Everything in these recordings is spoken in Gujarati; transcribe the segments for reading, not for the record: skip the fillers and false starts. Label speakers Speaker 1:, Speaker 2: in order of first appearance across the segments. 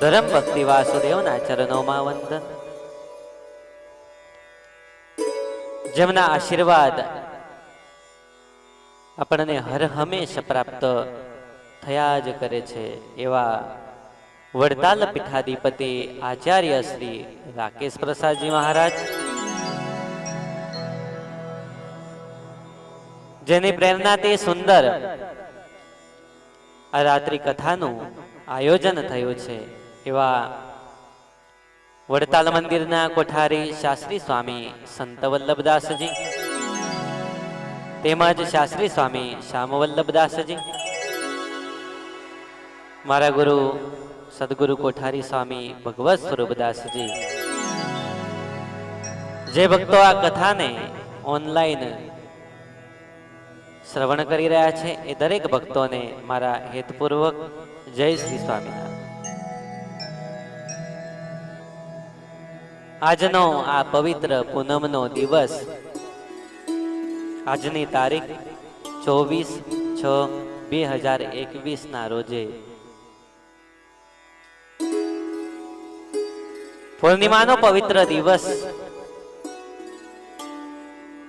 Speaker 1: ધર્મ ભક્તિ વાસુદેવના ચરણોમાં વંદન. જેમના આશીર્વાદ આપણને હર હંમેશ પ્રાપ્ત થયા જ કરે છે એવા વડતાલ પીઠાધિપતિ આચાર્ય શ્રી રાકેશ પ્રસાદજી મહારાજ, જેની પ્રેરણાથી સુંદર આ રાત્રિ કથાનું આયોજન થયું છે એવા વડતાલ મંદિરના કોઠારી શાસ્ત્રી સ્વામી સંત વલ્લભદાસજી તેમજ શાસ્ત્રી સ્વામી શ્યામવલ્લભદાસજી, મારા ગુરુ સદગુરુ કોઠારી સ્વામી ભગવત સ્વરૂપદાસજી, જે ભક્તો આ કથાને ઓનલાઈન શ્રવણ કરી રહ્યા છે એ દરેક ભક્તોને મારા હેતપૂર્વક જય શ્રી સ્વામિનારાયણ. આજનો આ પવિત્ર પૂનમનો દિવસ, આજની તારીખ 24/6/2021 ના રોજે પૂર્ણિમાનો પવિત્ર દિવસ.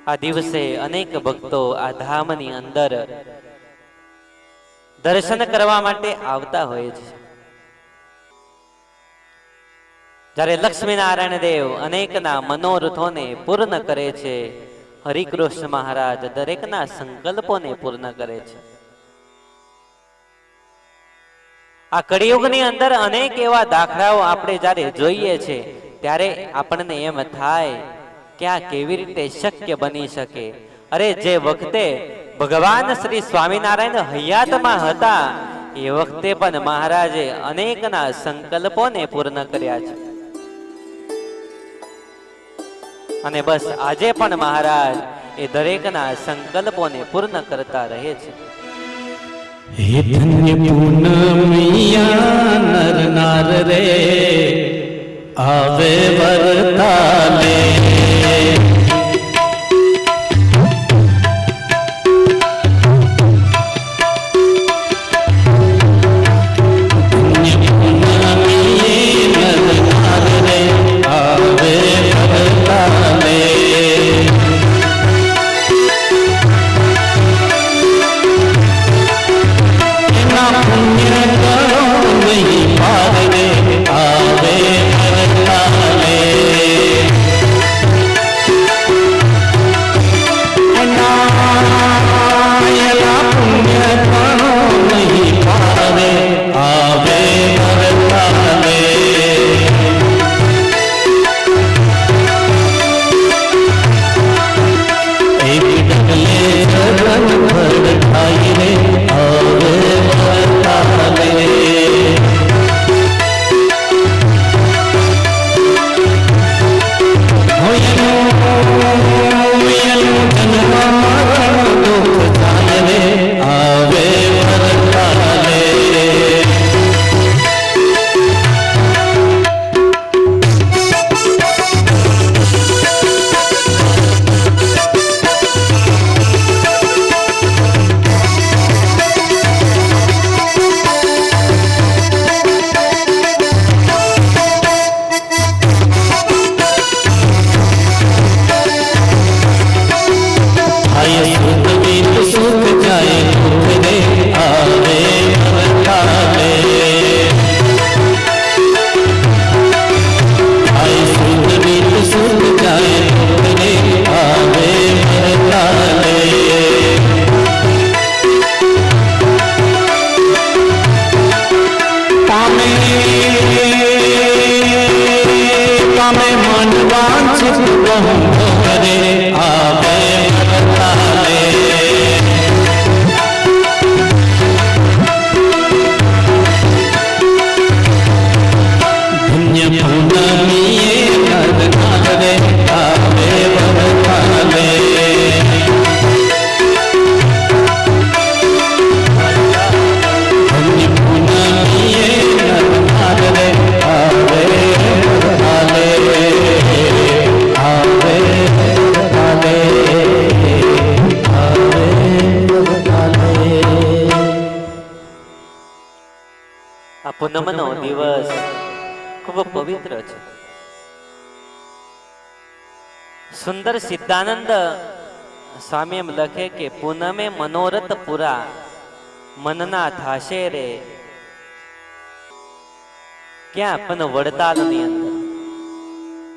Speaker 1: આ દિવસે અનેક ભક્તો આ ધામની અંદર દર્શન કરવા માટે આવતા હોય છે. જ્યારે લક્ષ્મીનારાયણ દેવ અનેકના મનોરથોને પૂર્ણ કરે છે, હરિકૃષ્ણ મહારાજ દરેકના સંકલ્પોને પૂર્ણ કરે છે. આ કળિયુગની અંદર અનેક એવા દાખલાઓ આપણે જ્યારે જોઈએ છે ત્યારે આપણને એમ થાય કે આ કેવી રીતે શક્ય બની શકે. અરે જે વખતે ભગવાન શ્રી સ્વામિનારાયણ હયાતમાં હતા એ વખતે પણ મહારાજે અનેકના સંકલ્પોને પૂર્ણ કર્યા છે. અને બસ આજે પણ મહારાજ એ દરેકના સંકલ્પોને પૂર્ણ કરતા રહે છે.
Speaker 2: હે ધન્ય પૂનમિયા નર નાર રે આવે વરતાલે. Ave
Speaker 1: ખૂબ પવિત્ર છે. સુંદર સિદ્ધાનંદ સ્વામી એમ લખે કે પૂનમે મનોરથ પૂરા મનના થાશે રે. ક્યાં? પણ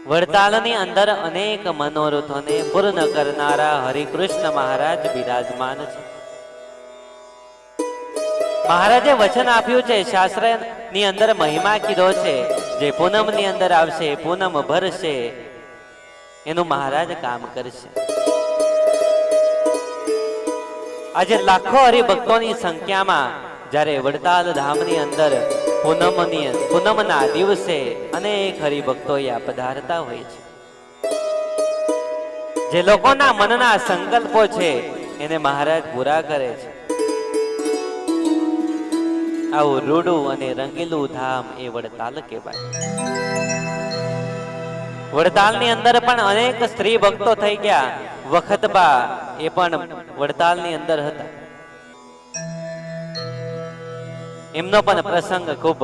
Speaker 1: વડતાલની અંદર અનેક મનોરથોને પૂર્ણ કરનારા હરિકૃષ્ણ મહારાજ બિરાજમાન છે. મહારાજે વચન આપ્યું છે, શાસ્ત્ર ની અંદર મહિમા કીધો છે, જે પૂનમ ની અંદર આવશે, પૂનમ ભરશે, એનું મહારાજ કામ કરશે. આજે લાખો હરિભક્તોની સંખ્યામાં જ્યારે વડતાલ ધામની અંદર પૂનમના દિવસે અનેક હરિભક્તો પધારતા હોય છે. જે લોકોના મનના સંકલ્પો છે એને મહારાજ પૂરા કરે છે. આવું રૂડું અને રંગીલું ધામ એ વડતાલ કહેવાય. વડતાલની અંદર પણ અનેક સ્ત્રી ભક્તો થઈ ગયા. વખતબા એ પણ વડતાલની અંદર હતા. એમનો પણ પ્રસંગ ખૂબ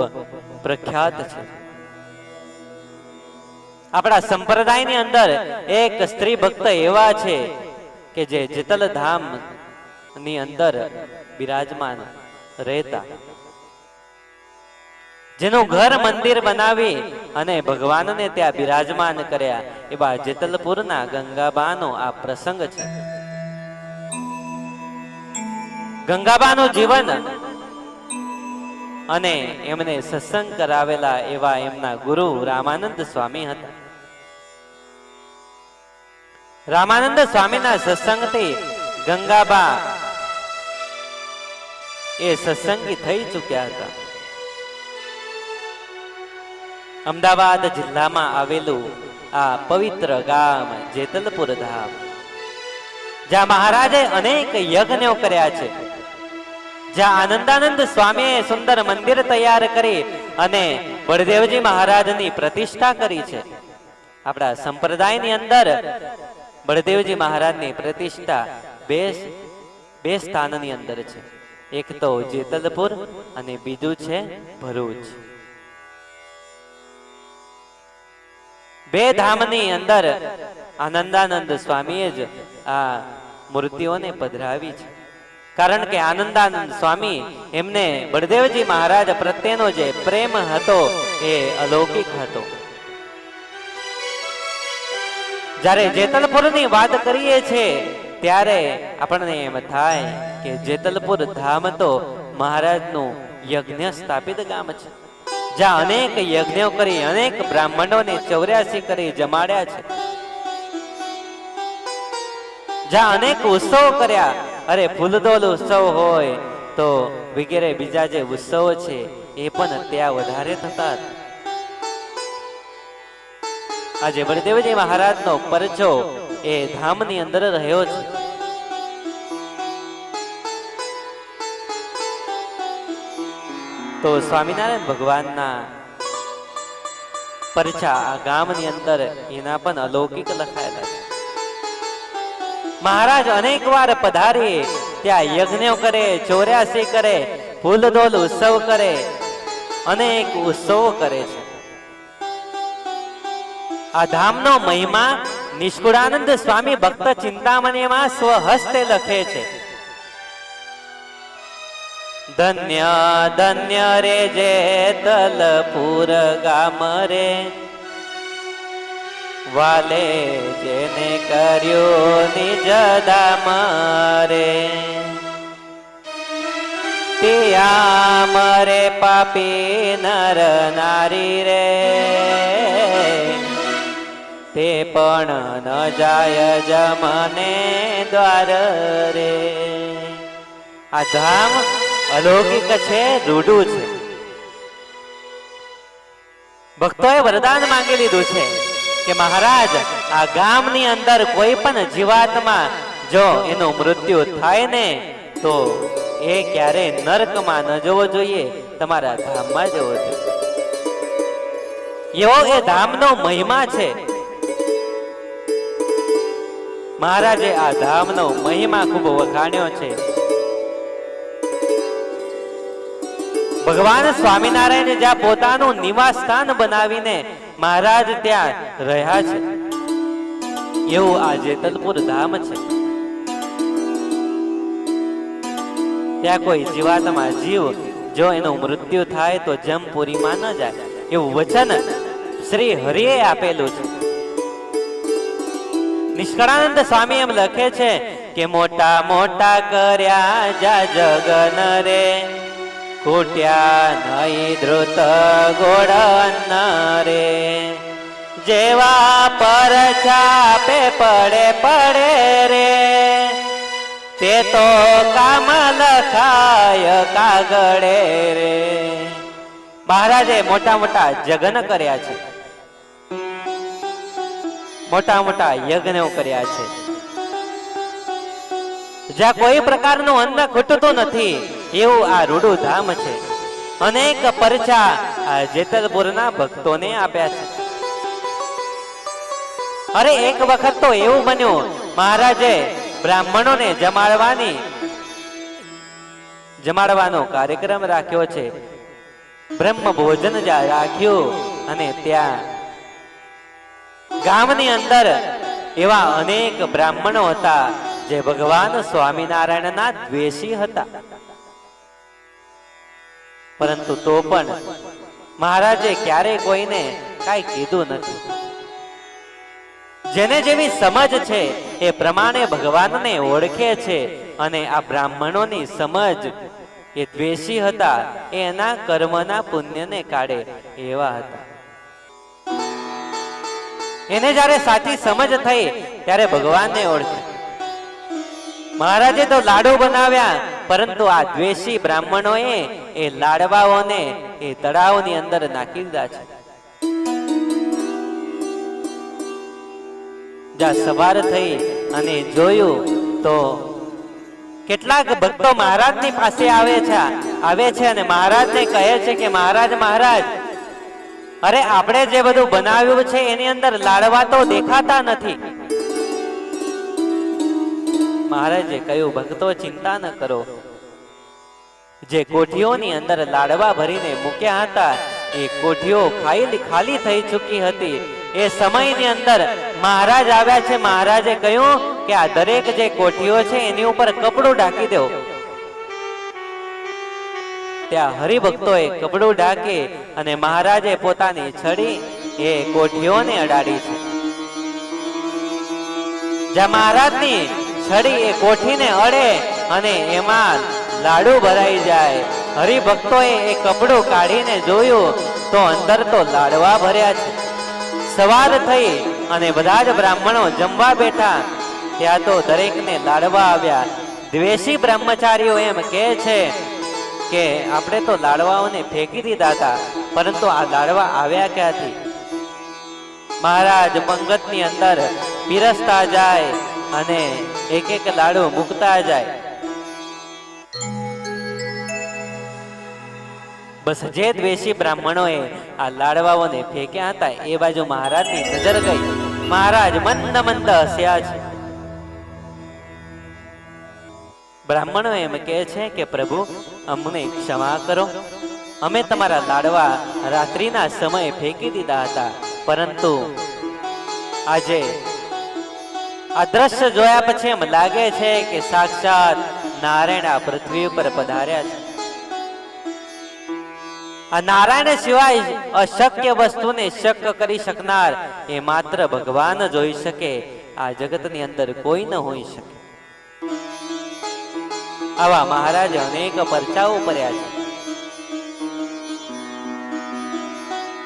Speaker 1: પ્રખ્યાત છે. આપણા સંપ્રદાયની અંદર એક સ્ત્રી ભક્ત એવા છે કે જે જેતલ ધામ ની અંદર બિરાજમાન રહેતા, જેનું ઘર મંદિર બનાવી અને ભગવાનને ત્યાં બિરાજમાન કર્યા એવા જેતલપુરના ગંગાબાનો આ પ્રસંગ છે. ગંગાબાનું જીવન અને એમને સત્સંગ કરાવેલા એવા એમના ગુરુ રામાનંદ સ્વામી હતા. રામાનંદ સ્વામીના સત્સંગથી ગંગાબા એ સત્સંગી થઈ ચૂક્યા હતા. અમદાવાદ જિલ્લામાં આવેલું આ પવિત્ર ગામ જેતલપુર ધામ, જ્યાં મહારાજે અનેક યજ્ઞો કર્યા છે, જ્યાં આનંદાનંદ સ્વામીએ સુંદર મંદિર તૈયાર કરી અને બળદેવજી મહારાજની પ્રતિષ્ઠા કરી છે. આપણા સંપ્રદાયની અંદર બળદેવજી મહારાજની પ્રતિષ્ઠા બે સ્થાનની અંદર છે. એક તો જેતલપુર અને બીજું છે ભરૂચ. બે ધામની અંદર આનંદાનંદ સ્વામીએ જ આ મૂર્તિઓને પધરાવી છે. કારણ કે આનંદાનંદ સ્વામી એમને બળદેવજી મહારાજ પ્રત્યેનો જે પ્રેમ હતો એ અલૌકિક હતો. જ્યારે જેતલપુરની વાત કરીએ છીએ ત્યારે આપણને એમ થાય કે જેતલપુર ધામ તો મહારાજનું યજ્ઞ સ્થાપિત ગામ છે, જ્યાં અનેક યજ્ઞો કરી અનેક બ્રાહ્મણોને 84 કરી જમાડ્યા છે, જ્યાં અનેક ઉત્સવો કર્યા. અરે ફૂલદોલ ઉત્સવ હોય તો વગેરે બીજા જે ઉત્સવો છે એ પણ ત્યાં વધારે થતા. આજે બળદેવજી મહારાજનો પરચો એ ધામની અંદર રહ્યો છે. તો સ્વામિનારાયણ ભગવાનના પરચા આ ગામની અંદર એના પણ અલૌકિક લખાયેલા છે. મહારાજ અનેક વાર પધારી ત્યાં યજ્ઞો કરે, 84 કરે, ફૂલદોલ ઉત્સવ કરે, અનેક ઉત્સવો કરે છે. આ ધામનો મહિમા નિષ્કુળાનંદ સ્વામી ભક્ત ચિંતામણીમાં સ્વહસ્તે લખે છે. ધન્ય ધન્ય રે જેતલપુર ગામ રે, વાલે જેને કર્યો નિજ ધામ રે. ત્યાં મરે પાપી નર નારી રે, તે પણ ન જાય જમને દ્વાર રે. આ ધામ અલૌકિક છે, રૂડું છે. ભક્તોએ વરદાન માંગી લીધું છે કે મહારાજ આ ગામની અંદર કોઈ પણ જીવાત્મા જો એનું મૃત્યુ થાય ને તો એ ક્યારે નરકમાં ન જવો જોઈએ, તમારા ધામમાં જવો જોઈએ. એવો એ ધામનો મહિમા છે. મહારાજે આ ધામનો મહિમા ખૂબ વખાણ્યો છે. ભગવાન સ્વામિનારાયણ જ્યાં પોતાનું નિવાસ સ્થાન બનાવીને મહારાજ ત્યાં રહ્યા છે, એવું આ જેતલપુર ધામ છે. ત્યાં કોઈ જીવાત્મા જીવ જો એનું મૃત્યુ થાય તો જમપુરીમાં ન જાય, એવું વચન શ્રી હરિએ આપેલું છે. નિષ્કળાનંદ સ્વામી એમ લખે છે કે મોટા મોટા કર્યા જા જગન રે, કૂટ્યા નહીં ધ્રુત ગોળન રે, જેવા પર છાપે પડે પડે રે, તે તો કામ લખાય કાગળે રે. મહારાજે મોટા મોટા જગન કર્યા છે, મોટા મોટા યજ્ઞો કર્યા છે, જ્યાં કોઈ પ્રકારનું અન્ન ખૂટતું નથી એવું આ રૂડું ધામ છે. અનેક પરચા આ જેતલપુરના ભક્તોને આપ્યા છે. અરે એક વખત તો એવું બન્યું, મહારાજે બ્રાહ્મણોને જમાડવાનો કાર્યક્રમ રાખ્યો છે. બ્રહ્મ ભોજન જ્યાં રાખ્યું અને ત્યાં ગામની અંદર એવા અનેક બ્રાહ્મણો હતા જે ભગવાન સ્વામિનારાયણના દ્વેષી હતા. પરંતુ તો પણ મહારાજે ક્યારેય કોઈને કાંઈ કીધું નથી. જેને જેવી સમજ છે એ પ્રમાણે ભગવાનને ઓળખે છે, અને આ બ્રાહ્મણોની સમજ એ દ્વેષી હતા, એના કર્મના પુણ્યને કાઢે એવા હતા. એને જ્યારે સાચી સમજ થઈ ત્યારે ભગવાનને ઓળખ્યા. મહારાજે તો લાડુ બનાવ્યા, પરંતુ આ દ્વેષી બ્રાહ્મણોએ એ લાડવાઓને એ તળાવની અંદર નાખી દીધા છે. જ્યાં સવાર થઈ અને જોયું તો કેટલાક ભક્તો મહારાજની પાસે આવે છે અને મહારાજને કહે છે કે મહારાજ મહારાજ, અરે આપણે જે બધું બનાવ્યું છે એની અંદર લાડવા તો દેખાતા નથી. મહારાજે કહ્યું, ભક્તો ચિંતા ન કરો, જે કોઠીઓની અંદર લાડવા ભરીને મૂક્યા હતા એ કોઠીઓ ખાલી થઈ ચૂકી હતી. એ સમયની અંદર મહારાજ આવ્યા છે. મહારાજે કહ્યું કે આ દરેક જે કોઠીઓ છે એની ઉપર કપડું ઢાંકી દો. ત્યાં હરિભક્તોએ કપડું ઢાંકી અને મહારાજે પોતાની છડી એ કોઠીઓને અડાડી છે. જ્યાં મહારાજની છડી એ કોઠીને અડે અને એમાં લાડુ ભરાઈ જાય. હરિભક્તોએ એ કપડું કાઢીને જોયું તો અંદર તો લાડવા ભર્યા છે. સવાર થઈ અને બધા જ બ્રાહ્મણો જમવા બેઠા, ત્યાં તો દરેકને લાડવા આવ્યા. દ્વેષી બ્રહ્મચારીઓ એમ કહે છે કે આપણે તો લાડવાઓને ફેંકી દીધા હતા, પરંતુ આ લાડવા આવ્યા ક્યાંથી? મહારાજ પંગતની અંદર પીરસતા જાય અને એક એક લાડુ મૂકતા જાય. બસ જે દ્વેષી બ્રાહ્મણોએ આ લાડવાઓને ફેંક્યા હતા એ બાજુ મહારાજની નજર ગઈ. મહારાજ મંદ મંદ હસ્યા છે. બ્રાહ્મણો એમ કહે છે કે પ્રભુ, અમને ક્ષમા કરો, અમે તમારા લાડવા રાત્રિના સમયે ફેંકી દીધા હતા, પરંતુ આજે આ દ્રશ્ય જોયા પછી એમ લાગે છે કે સાક્ષાત નારાયણ આ પૃથ્વી ઉપર પધાર્યા છે. આ નારાયણ સિવાય અશક્ય વસ્તુને શક્ય કરી શકનાર એ માત્ર ભગવાન જ હોઈ શકે. આ જગતની અંદર કોઈ ન હોઈ શકે. આવા મહારાજે અનેક પરચાઓ કર્યા છે.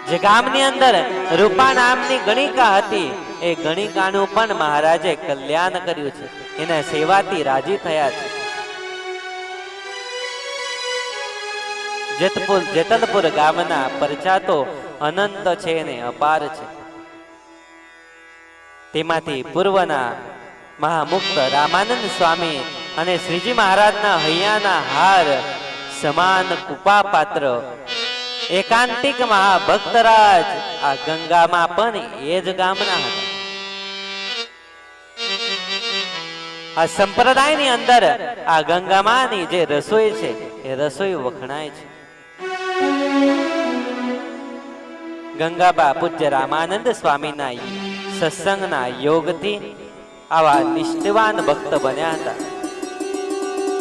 Speaker 1: જે ગામની અંદર રૂપા નામની ગણિકા હતી, એ ગણિકાનું પણ મહારાજે કલ્યાણ કર્યું છે. એના સેવાથી રાજી થયા છે. જેતલપુર ગામના પરચા તો અનંત છે અને અપાર છે. તેમાંથી પૂર્વના મહામુક્ત રામાનંદ સ્વામી અને શ્રીજી મહારાજના હૈયાના હાર સમાન કૃપા પાત્ર એકાંતિક મહાભક્તરાજ આ ગંગામાં પણ એ જ ગામના હતા. આ સંપ્રદાયની અંદર આ ગંગામાની જે રસોઈ છે એ રસોઈ વખણાય છે. ગંગાબા પૂજ્ય રામાનંદ સ્વામીના સત્સંગના યોગથી આવા નિષ્ઠાવાન ભક્ત બન્યા હતા.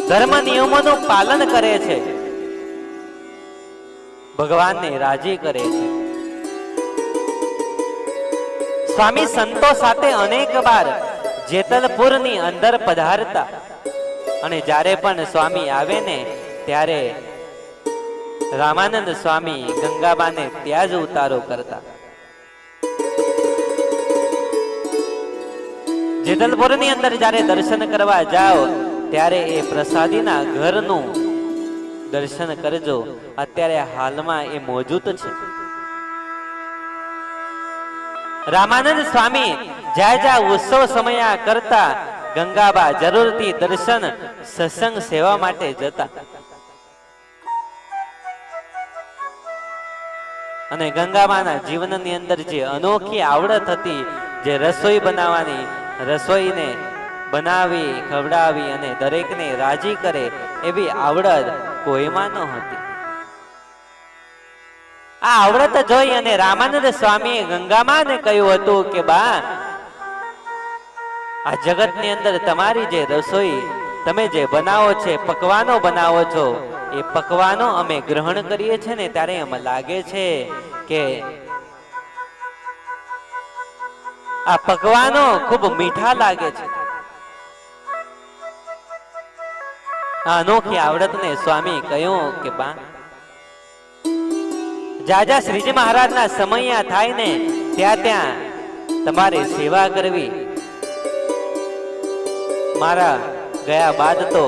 Speaker 1: ધર્મ નિયમોનું પાલન કરે છે, ભગવાનને રાજી કરે છે. સ્વામી સંતો સાથે અનેક વાર જેતલપુરની અંદર પધારતા અને જ્યારે પણ સ્વામી આવે ને ત્યારે રામાનંદ સ્વામી ગંગાબાને ત્યાં જ ઉતારો કરતા. જેતલપુરની અંદર જ્યારે દર્શન કરવા જાઓ ત્યારે એ પ્રસાદીના ઘરનું દર્શન કરજો. અત્યારે હાલમાં એ મોજૂદ છે. રામાનંદ સ્વામી જ્યાં જ્યાં ઉત્સવ સમયા કરતા ગંગાબા જરૂરથી દર્શન સત્સંગ સેવા માટે જતા. અને ગંગાબાના જીવનની અંદર જે અનોખી આવડત હતી, જે રસોઈ બનાવવાની, રસોઈને બનાવી ખવડાવી અને દરેકને રાજી કરે એવી આવડત કોઈમાં ન હતી. આ આવડત જોઈ અને રામાનંદ સ્વામીએ ગંગામાને કહ્યું હતું કે બા, આ જગતની અંદર તમારી જે રસોઈ તમે જે બનાવો છે, પકવાનો બનાવો છો, એ પકવાનો અમે ગ્રહણ કરીએ છીએ ને ત્યારે એમ લાગે છે કે આ પકવાનો ખૂબ મીઠા લાગે છે. આ અનોખી આવડતને સ્વામી કહ્યું કે બા, જાજા શ્રીજી મહારાજના સમયા થાય ને ત્યાં તમારે સેવા કરવી. મારા ગયા બાદ તો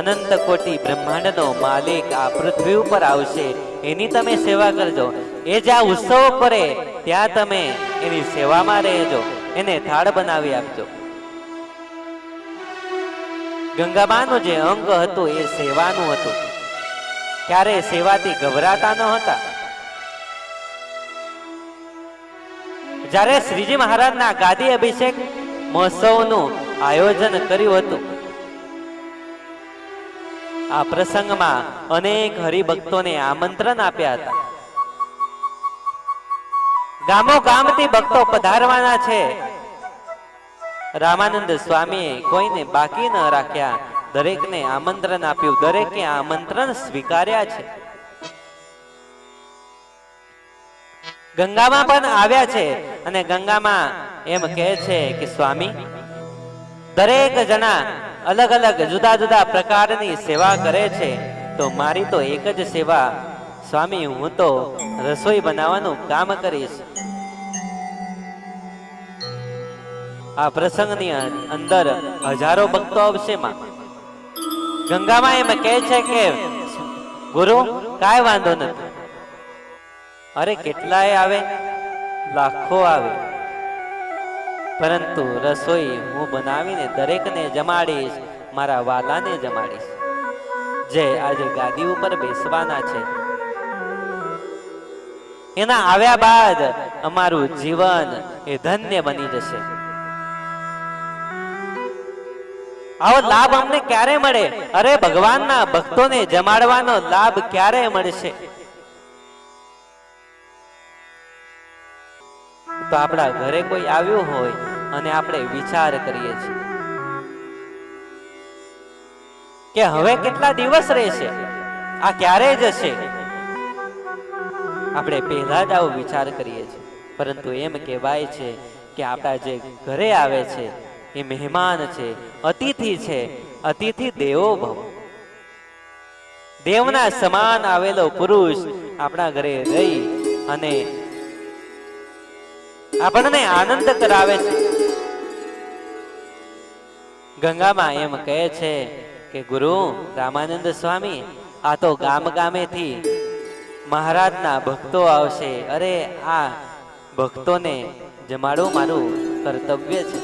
Speaker 1: અનંત કોટી બ્રહ્માંડનો માલિક આ પૃથ્વી ઉપર આવશે, એની તમે સેવા કરજો. એ જ્યાં ઉત્સવો કરે ત્યાં તમે એની સેવામાં રહેજો, એને થાળ બનાવી આપજો. ગંગાબાનું જે અંગ હતું એ સેવાનું હતું. ક્યારે સેવાથી ગભરાતા ન હતા. જ્યારે શ્રીજી મહારાજના ગાદી અભિષેક મહોત્સવનું આયોજન કર્યું હતું, આ પ્રસંગમાં અનેક હરિભક્તોને આમંત્રણ આપ્યા હતા. ગામો ગામથી ભક્તો પધારવાના છે. રામાનંદ સ્વામીએ કોઈને બાકી ન રાખ્યા, દરેકને આમંત્રણ આપ્યું, દરેકે આમંત્રણ સ્વીકાર્યા છે. ગંગામાં પણ આવ્યા છે અને ગંગામાં એમ કહે છે કે સ્વામી, દરેક જણા અલગ અલગ જુદા જુદા પ્રકારની સેવા કરે છે, તો મારી તો એક જ સેવા સ્વામી, હું તો રસોઈ બનાવવાનું કામ કરીશ. આ પ્રસંગની અંદર હજારો ભક્તો આવશે માં. ગંગામાં એમ કહે છે કે ગુરુ કાંઈ વાંધો નથી. અરે કેટલાય આવે, લાખો આવે, પરંતુ રસોઈ હું બનાવીને દરેકને જમાડીશ, મારા વાલાને જમાડીશ, જે આજે ગાદી ઉપર બેસવાના છે. એના આવ્યા બાદ અમારું જીવન એ ધન્ય બની જશે. આવો લાભ અમને ક્યારે મળે? અરે ભગવાનના ભક્તોને જમાડવાનો લાભ ક્યારે મળશે? તો આપણા ઘરે કોઈ આવ્યું હોય અને આપણે વિચાર કરીએ છીએ કે હવે કેટલા દિવસ રહેશે, આ ક્યારે જશે? આપણે પહેલા જ આવો વિચાર કરીએ છીએ. પરંતુ એમ કહેવાય છે કે આપણા જે ઘરે આવે છે એ મહેમાન છે, અતિથિ છે. અતિથિ દેવો ભવ. દેવના સમાન આવેલો પુરુષ આપણા ઘરે રહી અને આપણને આનંદ કરાવે છે. ગંગામાં એમ કહે છે કે ગુરુ રામાનંદ સ્વામી, આ તો ગામ ગામેથી મહારાજના ભક્તો આવશે. અરે આ ભક્તોને જમાડવું મારું કર્તવ્ય છે.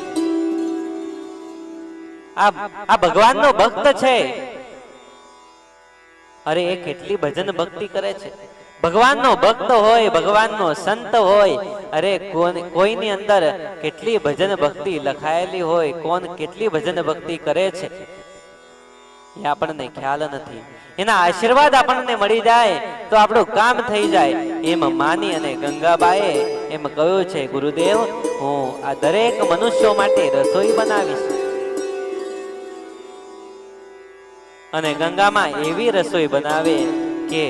Speaker 1: આ ભગવાનનો ભક્ત છે. અરે એ કેટલી ભજન ભક્તિ કરે છે. ભગવાનનો ભક્ત હોય, ભગવાનનો સંત હોય, અરે કોઈની અંદર કેટલી ભજન ભક્તિ લખાયેલી હોય, કોણ કેટલી ભજન ભક્તિ કરે છે એ આપણને ખ્યાલ નથી. એના આશીર્વાદ આપણને મળી જાય તો આપણું કામ થઈ જાય એમ માની અને ગંગાબાએ એમ કહ્યું છે, ગુરુદેવ હું આ દરેક મનુષ્યો માટે રસોઈ બનાવીશ. અને ગંગામાં એવી રસોઈ બનાવે કે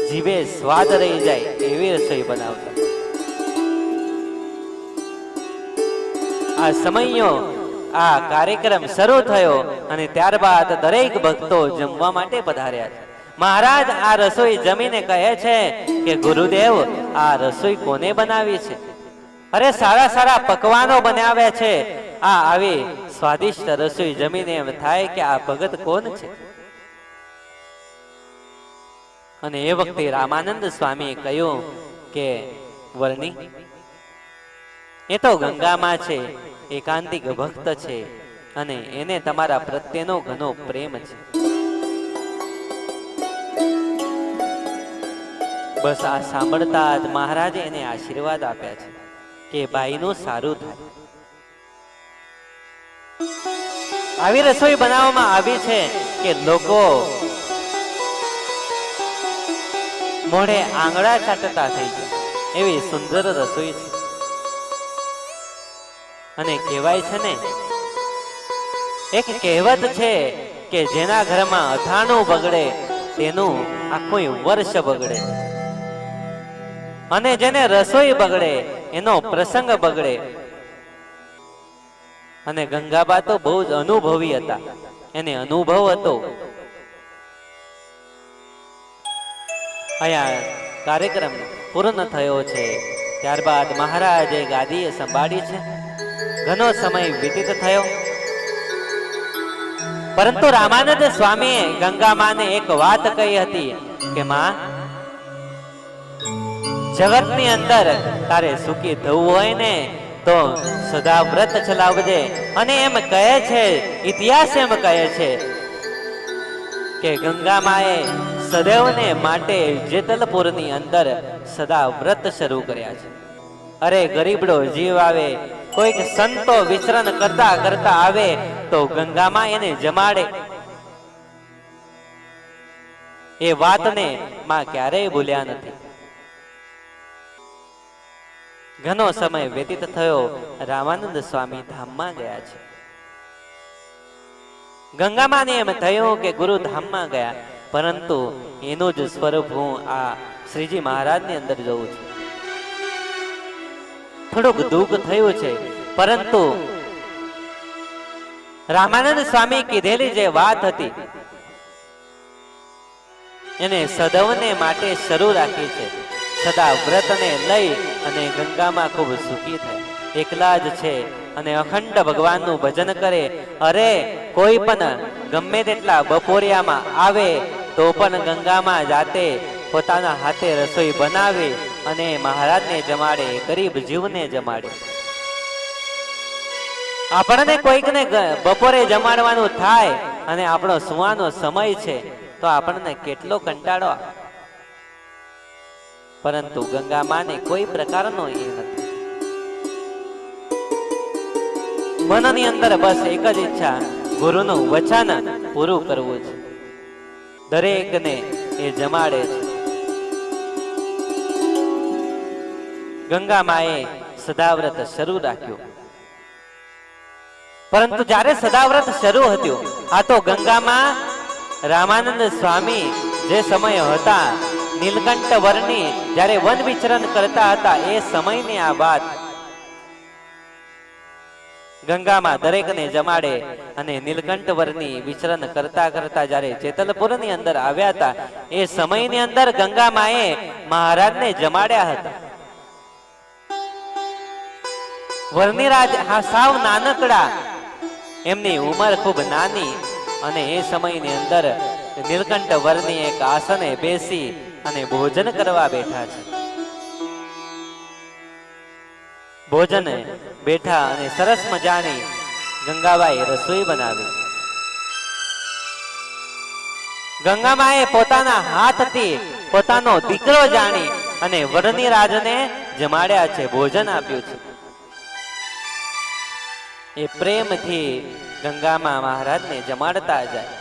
Speaker 1: જીવે સ્વાદ રહી જાય એવી રસોઈ બનાવતા. આ સમયો આ કાર્યક્રમ શરૂ થયો અને ત્યારબાદ દરેક ભક્તો જમવા માટે પધાર્યા છે. મહારાજ આ રસોઈ જમીને કહે છે કે ગુરુદેવ આ રસોઈ કોને બનાવી છે? અરે સારા સારા પકવાનો બનાવ્યા છે. આ આવી સ્વાદિષ્ટ રસોઈ જમીને એમ થાય કે આ ભગત કોણ છે? અને એ વખતે રામાનંદ સ્વામીએ કહ્યું કે વર્ણી, એ તો ગંગામાં છે, એકાંતિક ભક્ત છે અને એને તમારા પ્રત્યેનો ઘણો પ્રેમ છે. બસ આ સાંભળતા જ મહારાજે એને આશીર્વાદ આપ્યા છે કે ભાઈનું સારું થાય. આવી રસોઈ બનાવવામાં આવી છે કે લોકો મોઢે આંગળા ચાટતા થઈ જાય એવી સુંદર રસોઈ છે. અને કહેવાય છે ને, એક કહેવત છે કે જેના ઘરમાં અથાણું બગડે તેનું આખું વર્ષ બગડે, અને જેને રસોઈ બગડે એનો પ્રસંગ બગડે. અને ગંગાબા તો બહુ જ અનુભવી હતા, એને અનુભવ હતો. અહીંયા કાર્યક્રમ પૂર્ણ થયો છે. ત્યારબાદ મહારાજે ગાદીએ સંભાળી છે. ઘણો સમય વ્યતીત થયો, પરંતુ રામાનંદ સ્વામીએ ગંગા માને એક વાત કહી હતી કે માં, જગતની અંદર તારે સુખી થવું હોય ને તો સદા વ્રત ચલાવજે. અને એમ કહે છે, ઇતિહાસ એમ કહે છે કે ગંગા માએ સદૈવને માટે જેતલપુરની અંદર સદા વ્રત શરૂ કર્યા છે. અરે ગરીબડો જીવ આવે, કોઈક સંતો વિચરણ કરતા કરતા આવે તો ગંગામાં એને જમાડે. એ વાતને માં ક્યારેય ભૂલ્યા નથી. ઘણો સમય વ્યતીત થયો, રામાનંદ સ્વામી ધામમાં ગયા છે. ગંગામાને એમ થયું કે ગુરુ ધામમાં ગયા, પરંતુ એનું જ સ્વરૂપ હું આ શ્રીજી મહારાજની અંદર જોઉં છું. થોડુંક દુઃખ થયું છે, પરંતુ રામાનંદ સ્વામી કીધેલી જે વાત હતી એને સદવને માટે શરૂ રાખી છે. સદા વ્રતને લઈ અને ગંગામાં ખૂબ સુખી થાય. એકલા જ છે અને અખંડ ભગવાનનું ભજન કરે. અરે કોઈ પણ ગમે તેટલા બપોરિયામાં આવે તો પણ ગંગામાં જાતે પોતાના હાથે રસોઈ બનાવે અને મહારાજને જમાડે, ગરીબ જીવને જમાડે. આપણને કોઈકને બપોરે જમાડવાનું થાય અને આપણો સુવાનો સમય છે તો આપણને કેટલો કંટાળો આવે. પરંતુ ગંગા માને કોઈ પ્રકારનો એ નથી. મનની અંદર બસ એક જ ઈચ્છા, ગુરુનું વચન પૂરું કરવું છે. દરેકને એ જમાડે છે. ગંગા માએ સદાવ્રત શરૂ રાખ્યું, પરંતુ જ્યારે સદાવ્રત શરૂ હતું, આ તો ગંગામાં રામાનંદ સ્વામી જે સમય હતા નીલકંઠ વર્ણી, જ્યારે વન વિચરણ કરતા હતા એ સમયની આ વાત. ગંગામાં દરેકને જમાડે અને નીલકંઠ વર્ણી વિચરણ કરતા કરતા જ્યારે જેતલપુરની અંદર આવ્યા હતા એ સમયની અંદર ગંગા માએ મહારાજને જમાડ્યા હતા. વર્ણિરાજ સાવ નાનકડા, એમની ઉંમર ખૂબ નાની, અને એ સમયની અંદર નીલકંઠ વર્ણી એક આસને બેસી અને ભોજન કરવા બેઠા છે. ભોજન બેઠા અને સરસ મજાની ગંગાબાઈ રસોઈ બનાવી. ગંગામાએ પોતાના હાથથી પોતાનો દીકરો જાણી અને વર્ણિરાજને જમાડ્યા છે, ભોજન આપ્યું છે. એ પ્રેમથી ગંગામાં મહારાજને જમાડતા જાય.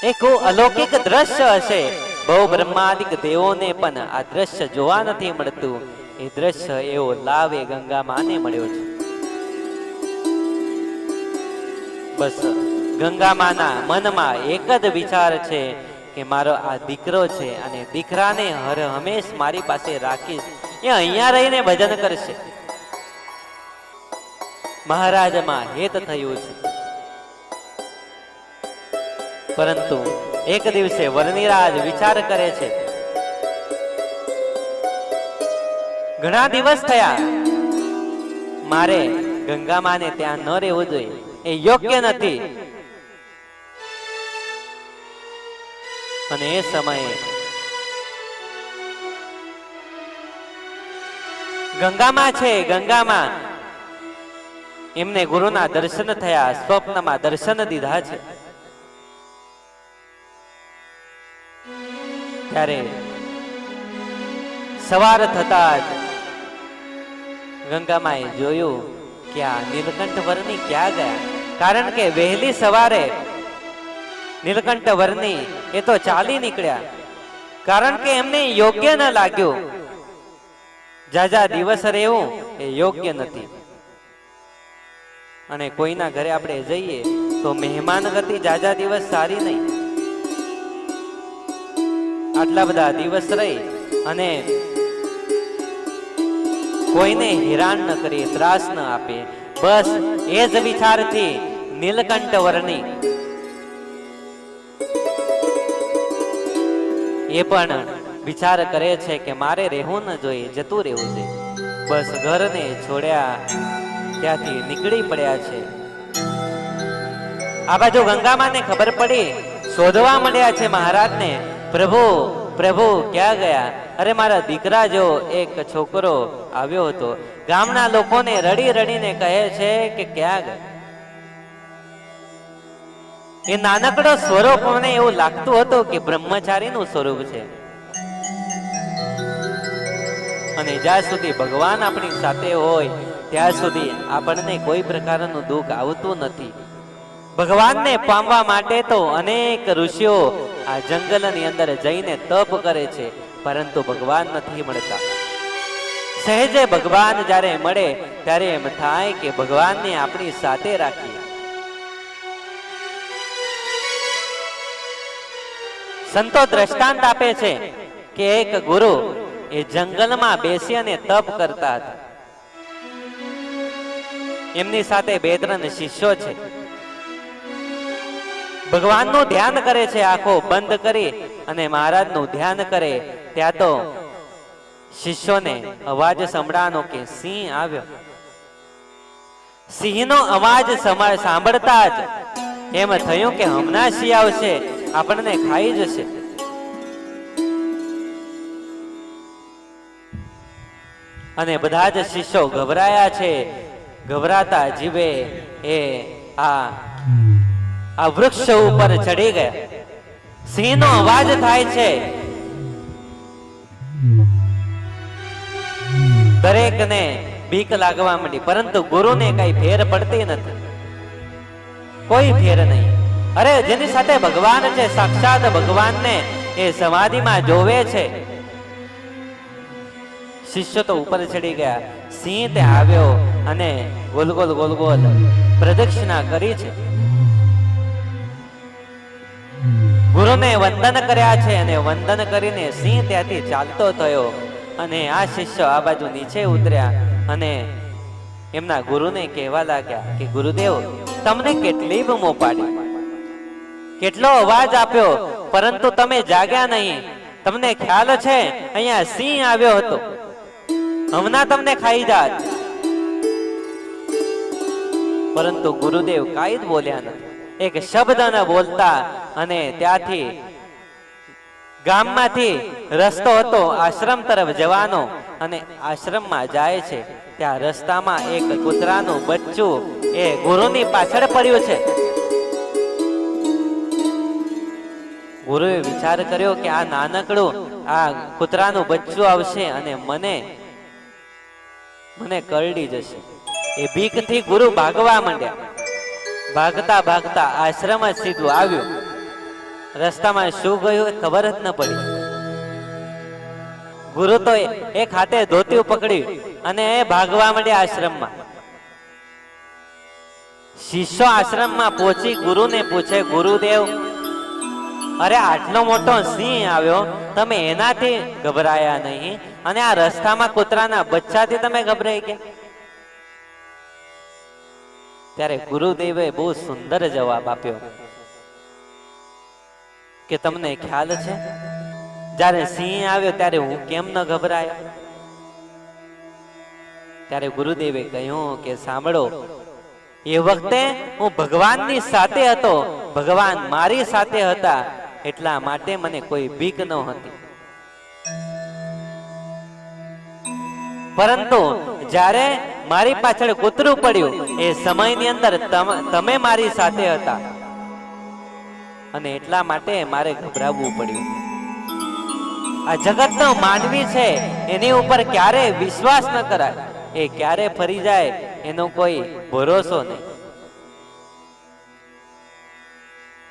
Speaker 1: એક અલૌકિક દ્રશ્ય હશે. બહુ બ્રહ્માદિક દેવોને પણ આ દ્રશ્ય જોવા નથી મળતું. એ દ્રશ્ય એવો લાભ એ ગંગા માને મળ્યો છે. બસ ગંગા માના મનમાં એક જ વિચાર છે કે મારો આ દીકરો છે અને દીકરાને હર હંમેશ મારી પાસે રાખીશ. એ અહીંયા રહીને ભજન કરશે. મહારાજમાં હેત થયું છે. પરંતુ એક દિવસે વરનીરાજ વિચાર કરે છે, ઘણા દિવસ થયા, મારે ગંગા માને ત્યાં ન રહેવું જોઈએ, એ યોગ્ય નથી. અને એ સમયે ગંગામાં છે, ગંગામાં એમને ગુરુના દર્શન થયા, સ્વપ્નમાં દર્શન દીધા છે. ત્યારે સવાર થતા જ ગંગામાએ જોયું કે આ નીલકંઠ વર્ણી ક્યાં ગયા. કારણ કે વહેલી સવારે નીલકંઠ વર્ણી એ તો ચાલી નીકળ્યા. કારણ કે એમને યોગ્ય ન લાગ્યું. જાજા દિવસ રહેવું એ યોગ્ય નથી. અને કોઈના ઘરે આપણે જઈએ તો મહેમાન ગતિ જાજા દિવસ સારી નહીં. આટલા બધા દિવસ રહી અને કોઈને હેરાન ન કરીએ, ત્રાસ ન આપે, બસ એ જ વિચારથી નીલકંઠ વર્ણી એ પણ વિચાર કરે છે કે મારે રહેવું ન જોઈએ, જતું રહેવું છે. બસ ઘરને છોડ્યા, ત્યાંથી નીકળી પડ્યા છે. આ બાજુ ગંગામાને ખબર પડી, શોધવા મળ્યા છે મહારાજને. પ્રભુ પ્રભુ ક્યાં ગયા? અરે મારા દીકરા જો એક છોકરો આવ્યો હતો. ગામના લોકોને રડી રડીને કહે છે કે ક્યાં ગયા? એ નાનકડો સ્વરૂપ મને એવું લાગતું હતું કે બ્રહ્મચારીનું સ્વરૂપ છે. અને જ્યાં સુધી ભગવાન આપણી સાથે હોય ત્યાં સુધી આપણને કોઈ પ્રકારનું દુઃખ આવતું નથી. ભગવાનને પામવા માટે તો અનેક ઋષિઓ આ જંગલની અંદર જઈને તપ કરે છે, પરંતુ ભગવાન નથી મળતા. સહેજે ભગવાન જ્યારે મળે ત્યારે એમ થાય કે ભગવાનને આપણી સાથે રાખીએ. સંતો દ્રષ્ટાંત આપે છે કે એક ગુરુ એ જંગલમાં બેસી અને તપ કરતા હતા. એમની સાથે 2-3 શિષ્યો છે. ભગવાનનું ધ્યાન કરે છે, આંખો બંધ કરી અને મહારાજનું ધ્યાન કરે. ત્યાં તો શિષ્યોને અવાજ સંભળાનો કે સિંહ આવ્યો. સિંહનો અવાજ સાંભળતા જ એમ થયું કે હમણાં સિંહ આવશે, આપણને ખાઈ જશે. અને બધા જ શિષ્યો ગભરાયા છે. ગભરાતા જીવે એ આ વૃક્ષ ઉપર ચડી ગયા. સિંહનો અવાજ થાય છે. દરેકને બીક લાગવા માંડી, પરંતુ ગુરુને કઈ ફેર પડતી નથી. કોઈ ફેર નહીં. અરે જેની સાથે ભગવાન છે, સાક્ષાત ભગવાનને એ સમાધિમાં જોવે છે. શિષ્ય તો ઉપર ચડી ગયા. સિંહ તે આવ્યો અને ગોલ ગોલ ગોલ ગોલ પ્રદક્ષિણા કરી છે. ગુરુને વંદન કર્યા છે અને વંદન કરીને સિંહ ત્યાંથી ચાલતો થયો. અને આ શિષ્ય આ બાજુ નીચે ઉતર્યા અને એમના ગુરુને કહેવા લાગ્યા કે ગુરુદેવ, તમને કેટલી બૂમો પાડી, કેટલો અવાજ આપ્યો, પરંતુ તમે જાગ્યા નહીં. તમને ખ્યાલ છે અહીંયા સિંહ આવ્યો હતો, હમણાં તમને ખાઈ જાત. પરંતુ ગુરુદેવ કાંઈ જ બોલ્યા નથી, એક શબ્દ ન બોલતા. અને ત્યાંથી ગામમાંથી રસ્તો હતો આશ્રમ તરફ જવાનો, અને આશ્રમમાં જાય છે ત્યાં રસ્તામાં એક કૂતરાનું બચ્ચું એ ગુરુની પાછળ પડ્યું છે. ગુરુએ વિચાર કર્યો કે આ નાનકડું આ કૂતરાનું બચ્ચું આવશે અને મને કરડી જશે. એ બીકથી ગુરુ ભાગવા માંડ્યા. ભાગતા ભાગતા આશ્રમ જ સીધું આવ્યું રસ્તામાં શું ગયું એ ખબર જ ન પડી. ગુરુ તો એક હાથે ધોતિયું પકડ્યું અને ભાગવા માંડ્યા આશ્રમમાં. શિષ્યો આશ્રમમાં પહોંચી ગુરુને પૂછે, ગુરુદેવ, અરે આટલો મોટો સિંહ આવ્યો, તમે એનાથી ગભરાયા નહીં અને આ રસ્તામાં કૂતરાના બચ્ચાથી તમે ગભરાઈ ગયા? ત્યારે ગુરુદેવે બહુ સુંદર જવાબ આપ્યો કે તમને ખ્યાલ છે જ્યારે સિંહ આવ્યો ત્યારે હું કેમ ન ગભરાયો? ત્યારે ગુરુદેવે કહ્યું કે સાંભળો, એ વખતે હું ભગવાનની સાથે હતો, ભગવાન મારી સાથે હતા, એટલા માટે મને કોઈ બીક ન હતી. પરંતુ જ્યારે મારી પાછળ કૂતરું પડ્યું એ સમયની અંદર તમે મારી સાથે હતા અને એટલા માટે મારે ગભરાવવું પડ્યું. આ જગતનો માનવી છે, એની ઉપર ક્યારે વિશ્વાસ ન કરાય. એ ક્યારે ફરી જાય એનો કોઈ ભરોસો નહીં.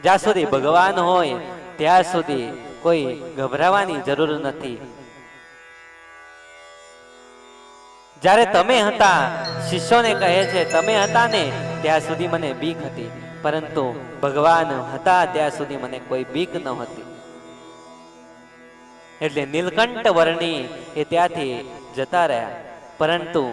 Speaker 1: જ્યાં સુધી ભગવાન હોય ત્યાં સુધી કોઈ ગભરાવાની જરૂર નથી. જ્યારે તમે હતા, શિષ્યોને કહે છે, તમે હતા ને ત્યાં સુધી મને બીક હતી, પરંતુ ભગવાન હતા ત્યાં સુધી મને કોઈ બીક ન હતી. એટલે નીલકંઠ વર્ણી એ ત્યાંથી જતા રહ્યા. પરંતુ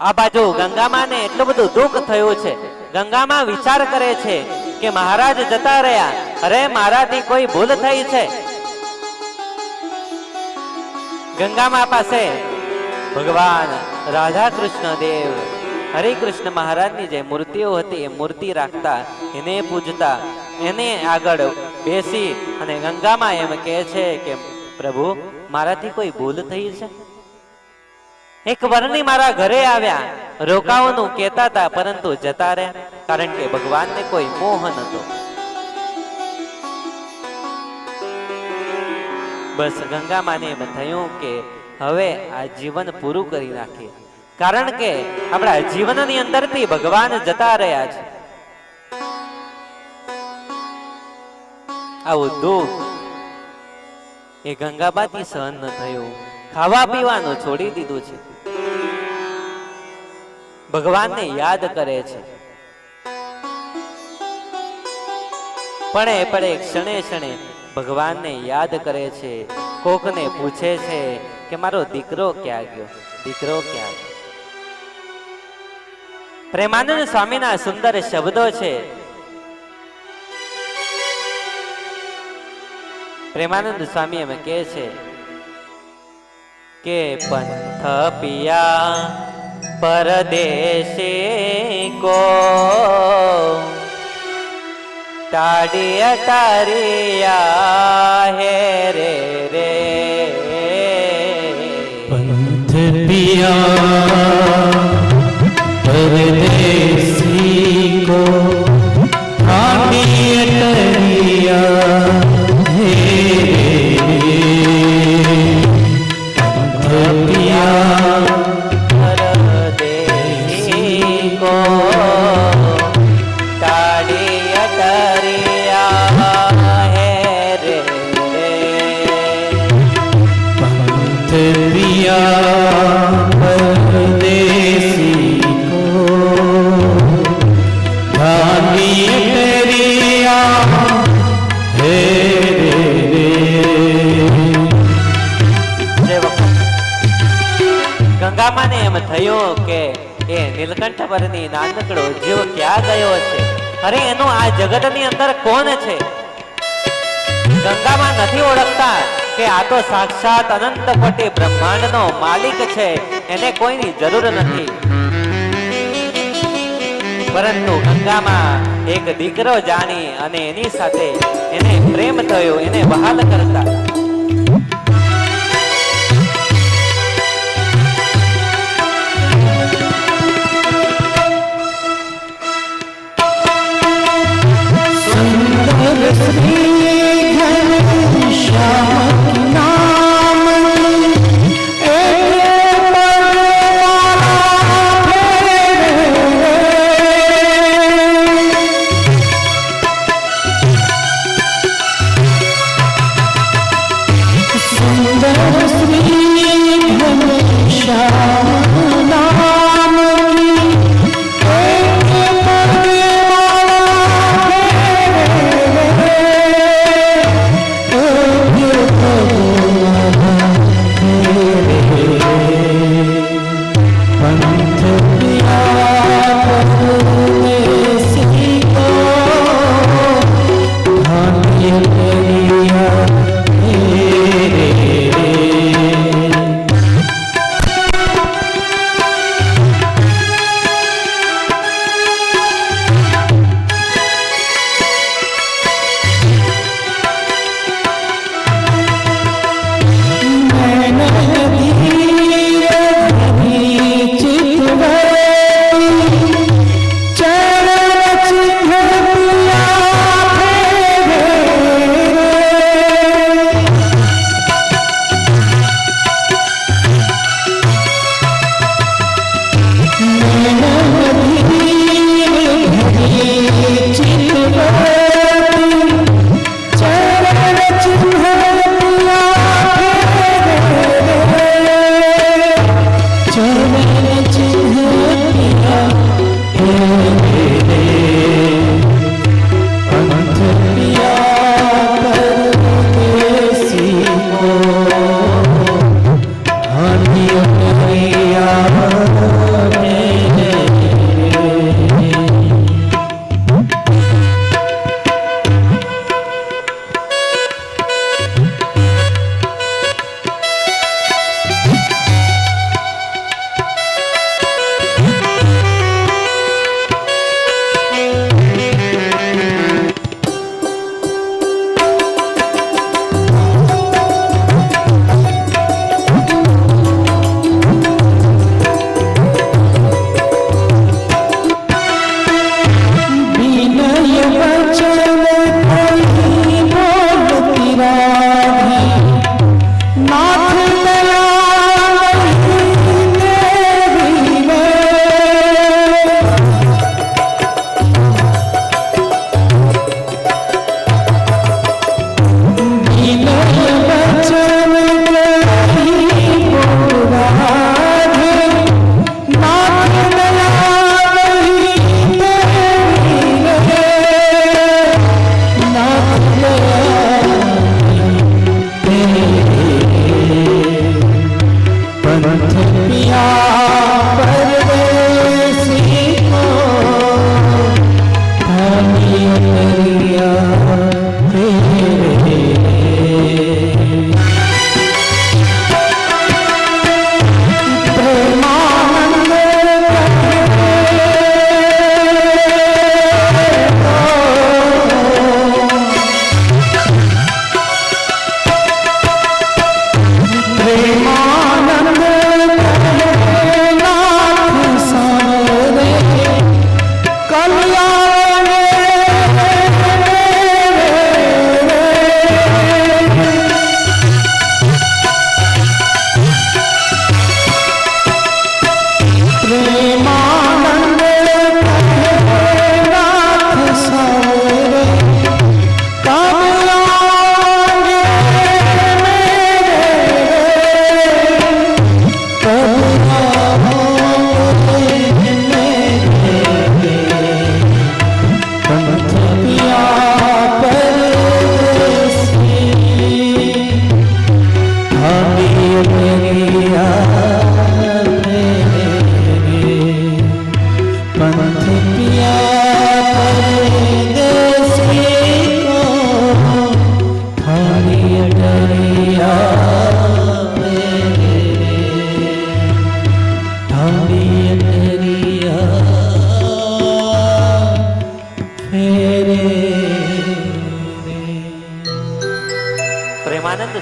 Speaker 1: આ બાજુ ગંગામાને એટલું બધું દુઃખ થયું છે. ગંગામાં વિચાર કરે છે કે મહારાજ જતા રહ્યા, અરે મારાથી કોઈ ભૂલ થઈ છે. ગંગામા પાસે ભગવાન રાધા કૃષ્ણ દેવ, હરે કૃષ્ણ મહારાજની જે મૂર્તિઓ હતી એ મૂર્તિ રાખતા, એને પૂજતા, એને આગળ બેસી અને ગંગામાં એમ કહે છે કે પ્રભુ, મારાથી કોઈ ભૂલ થઈ છે? એક વર્ણી મારા ઘરે આવ્યા, રોકાવાનું કહેતા હતા, પરંતુ જતા રહ્યા, કારણ કે ભગવાનને કોઈ મોહ નતો. બસ ગંગામાને એમ થયું કે હવે આ જીવન પૂરું કરી નાખીએ, કારણ કે આપણા જીવનની અંદરથી ભગવાન જતા રહ્યા છે. આવું દુઃખ એ ગંગાબાથી સહન ન થયું. ખાવા પીવાનું છોડી દીધું છે, ભગવાનને યાદ કરે છે, પણ ક્ષણે ક્ષણે ભગવાનને યાદ કરે છે. કોકને પૂછે છે કે મારો દીકરો ક્યાં ગયો, દીકરો ક્યાં ગયો? પ્રેમાનંદ સ્વામીના સુંદર શબ્દો છે. પ્રેમાનંદ સ્વામી એમ કહે છે કે પંથ પિયા પરદેશે કો તાડિયા તારિયા હે રે રે.
Speaker 2: पंथ पिया परदेसी को ठाडी अटरिया हे पंथ पिया
Speaker 1: परदेसी को ताड़िया तारिया है रे रे.
Speaker 2: पंथ पिया परदेसी को ठाडी अटरिया हे
Speaker 1: ગંગામાને એમ થયું કે એ નીલકંઠ પરની નાનકડો જીવ ક્યાં ગયો છે? અરે એનું આ જગતની અંદર કોણ છે? ગંગામાં નથી ઓળખતા કે આ તો સાક્ષાત અનંત કોટી બ્રહ્માંડનો માલિક છે, એને કોઈની જરૂર નથી. પરંતુ ગંગામાં એક દીકરો જાણી અને એની સાથે એને પ્રેમ થયો, એને વહાલ કરતા.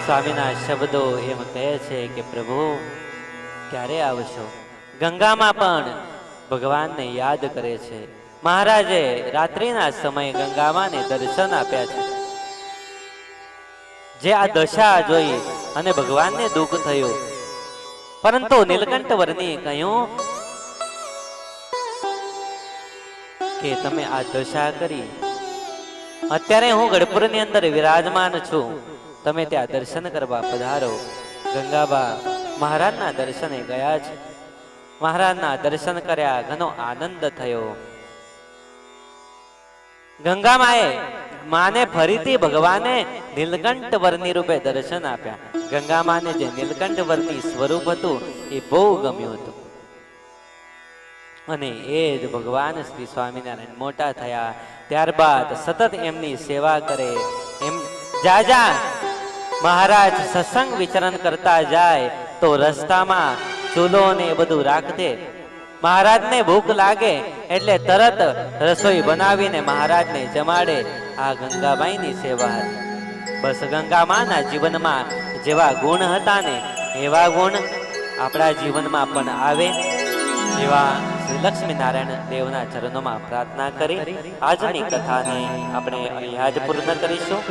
Speaker 1: સ્વામીના શબ્દો એમ કહે છે કે પ્રભુ ક્યારે આવશો? ગંગામાં પણ ભગવાનને યાદ કરે છે. મહારાજે રાત્રિના સમયે ગંગામાને દર્શન આપ્યા છે. જે આ દશા જોઈ અને ભગવાનને દુઃખ થયું, પરંતુ નીલકંઠ વર્ણી કહ્યું કે તમે આ દશા કરી, અત્યારે હું ગઢપુરની અંદર વિરાજમાન છું, તમે ત્યાં દર્શન કરવા પધારો. ગંગાબા મહારાજના દર્શને ગયા છે. મહારાજના દર્શન કર્યા, ઘણો આનંદ થયો. ગંગામાએ માને ફરીથી ભગવાને નીલકંઠ વર્ણી રૂપે દર્શન આપ્યા. ગંગામાને જે નીલકંઠ વર્ણી સ્વરૂપ હતું એ બહુ ગમ્યું હતું. અને એ જ ભગવાન શ્રી સ્વામિનારાયણ મોટા થયા. ત્યારબાદ સતત એમની સેવા કરે. એમ જા મહારાજ સત્સંગ વિચરણ કરતા જાય તો રસ્તામાં ચૂલો ને બધું રાખતે. મહારાજને ભૂખ લાગે એટલે તરત રસોઈ બનાવીને મહારાજને જમાડે. આ ગંગાબાઈની સેવા હતી. બસ ગંગામાના જીવનમાં જેવા ગુણ હતા ને એવા ગુણ આપણા જીવનમાં પણ આવે, એવા શ્રી લક્ષ્મીનારાયણ દેવના ચરણોમાં પ્રાર્થના કરી આજની કથાને આપણે અહીંયા જ પૂર્ણ કરીશું.